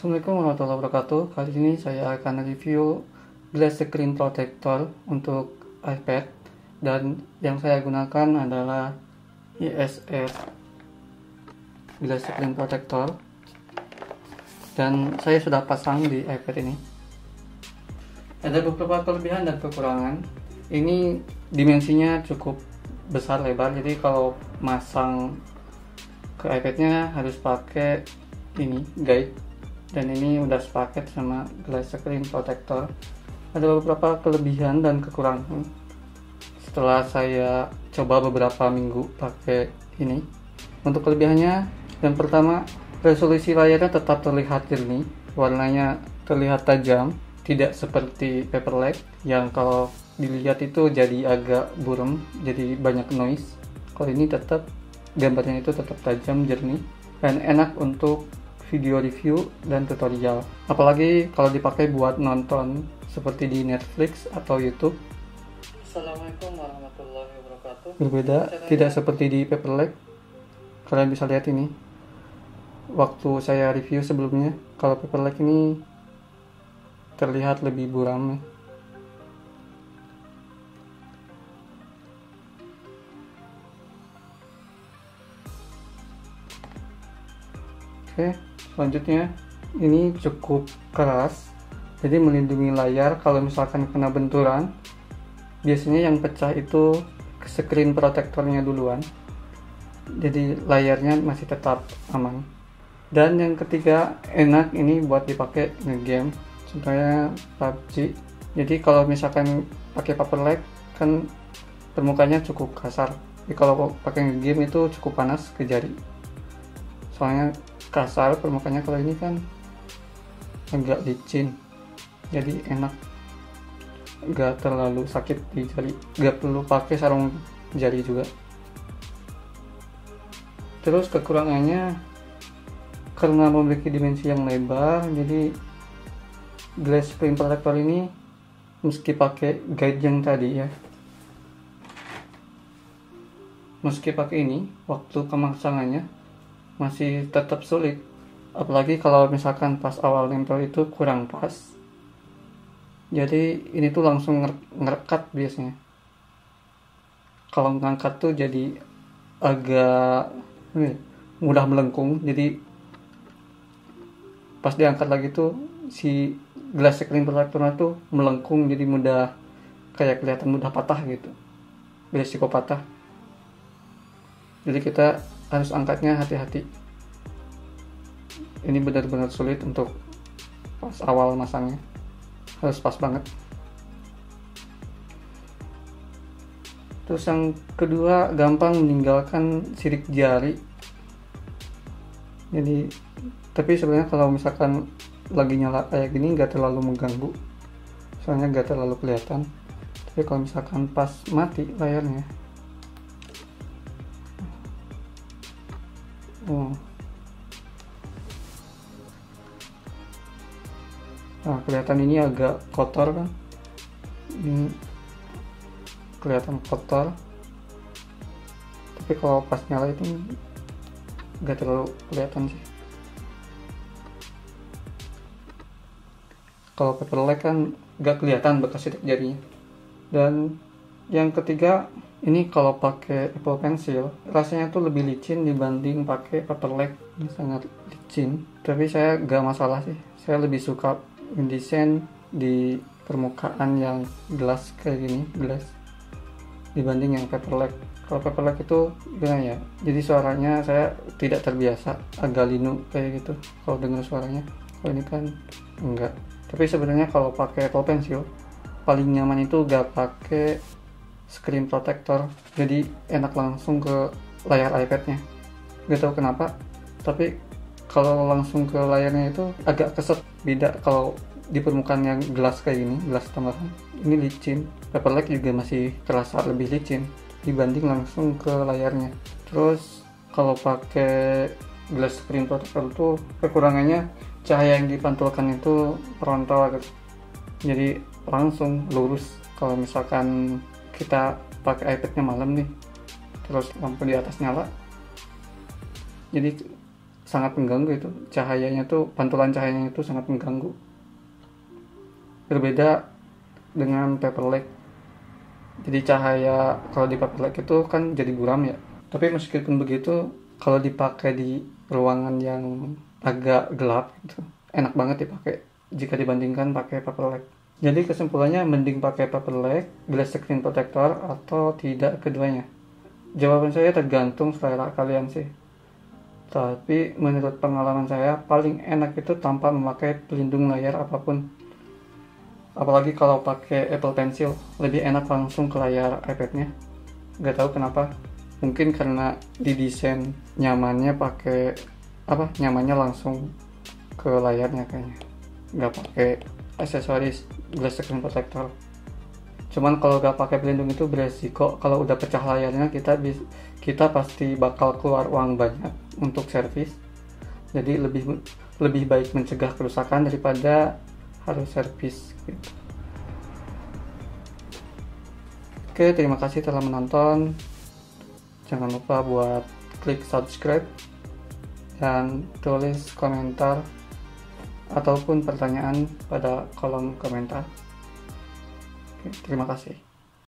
Assalamualaikum warahmatullahi wabarakatuh. Kali ini saya akan review glass screen protector untuk iPad, dan yang saya gunakan adalah ISR glass screen protector, dan saya sudah pasang di iPad ini. Ada beberapa kelebihan dan kekurangan. Ini dimensinya cukup besar lebar, jadi kalau masang ke iPad-nya harus pakai ini guide, dan ini udah sepaket sama glass screen protector. Ada beberapa kelebihan dan kekurangan setelah saya coba beberapa minggu pakai ini. Untuk kelebihannya, yang pertama, resolusi layarnya tetap terlihat jernih, warnanya terlihat tajam, tidak seperti Paperlike yang kalau dilihat itu jadi agak buram, jadi banyak noise. Kalau ini tetap gambarnya itu tetap tajam, jernih, dan enak untuk video review dan tutorial, apalagi kalau dipakai buat nonton seperti di Netflix atau YouTube. Assalamualaikum warahmatullahi wabarakatuh. Berbeda, tidak seperti di Paperlike. Kalian bisa lihat ini waktu saya review sebelumnya, kalau Paperlike ini terlihat lebih buram. Oke, selanjutnya ini cukup keras, jadi melindungi layar kalau misalkan kena benturan. Biasanya yang pecah itu screen protectornya duluan, jadi layarnya masih tetap aman. Dan yang ketiga, enak ini buat dipakai nge-game, contohnya PUBG. Jadi kalau misalkan pakai Paperlike kan permukaannya cukup kasar, jadi kalau pakai nge-game itu cukup panas ke jari, soalnya kasar permukaannya. Kalau ini kan agak licin, jadi enak, gak terlalu sakit di jari, gak perlu pakai sarung jari juga. Terus kekurangannya, karena memiliki dimensi yang lebar, jadi glass screen protector ini meski pakai guide yang tadi ya, meski pakai ini, waktu pemasangannya masih tetap sulit, apalagi kalau misalkan pas awal nempel itu kurang pas. Jadi ini tuh langsung ngerekat biasanya. Kalau ngangkat tuh jadi agak mudah melengkung, jadi pas diangkat lagi tuh si glass screen protector tuh melengkung, jadi mudah, kayak kelihatan mudah patah gitu, beresiko patah. Jadi kita harus angkatnya hati-hati. Ini benar-benar sulit untuk pas awal masangnya, harus pas banget. Terus yang kedua, gampang meninggalkan sidik jari. Jadi, tapi sebenarnya kalau misalkan lagi nyala kayak gini nggak terlalu mengganggu, soalnya nggak terlalu kelihatan. Tapi kalau misalkan pas mati layarnya, nah kelihatan ini agak kotor kan, ini kelihatan kotor. Tapi kalau pas nyala itu nggak terlalu kelihatan sih. Kalau Paperlike kan nggak kelihatan bekas sidik jarinya. Dan yang ketiga, ini kalau pakai Apple Pencil rasanya tuh lebih licin dibanding pakai Paperlike. Ini sangat licin, tapi saya nggak masalah sih. Saya lebih suka mendesain di permukaan yang glass kayak gini, glass, dibanding yang Paperlike. Kalau Paperlike itu gimana ya, jadi suaranya saya tidak terbiasa, agak linu kayak gitu kalau dengar suaranya. Kalau ini kan enggak. Tapi sebenarnya kalau pakai Apple Pencil paling nyaman itu gak pakai screen protector, jadi enak langsung ke layar iPad-nya. Gak tahu kenapa, tapi kalau langsung ke layarnya itu agak keset. Beda kalau di permukaan yang glass kayak gini, glass tambahan, ini licin. Paperlike juga masih terasa lebih licin dibanding langsung ke layarnya. Terus kalau pakai glass screen protector itu kekurangannya, cahaya yang dipantulkan itu frontal gitu, jadi langsung lurus. Kalau misalkan kita pakai iPad-nya malam nih, terus lampu di atas nyala, jadi sangat mengganggu. Itu cahayanya tuh, pantulan cahayanya itu sangat mengganggu. Berbeda dengan paper lake. Jadi cahaya kalau di paper lake itu kan jadi buram ya. Tapi meskipun begitu, kalau dipakai di ruangan yang agak gelap gitu, enak banget dipakai jika dibandingkan pakai paper lake. Jadi kesimpulannya, mending pakai paper lake, glass screen protector, atau tidak keduanya. Jawaban saya tergantung selera kalian sih. Tapi menurut pengalaman saya, paling enak itu tanpa memakai pelindung layar apapun. Apalagi kalau pakai Apple Pencil, lebih enak langsung ke layar iPad-nya. Gak tahu kenapa. Mungkin karena didesain nyamannya nyamannya langsung ke layarnya kayaknya. Gak pakai aksesoris glass screen protector. Cuman kalau gak pakai pelindung itu beresiko kalau udah pecah layarnya kita pasti bakal keluar uang banyak untuk servis. Jadi lebih baik mencegah kerusakan daripada harus servis gitu. Oke, terima kasih telah menonton. Jangan lupa buat klik subscribe dan tulis komentar ataupun pertanyaan pada kolom komentar. Oke, terima kasih.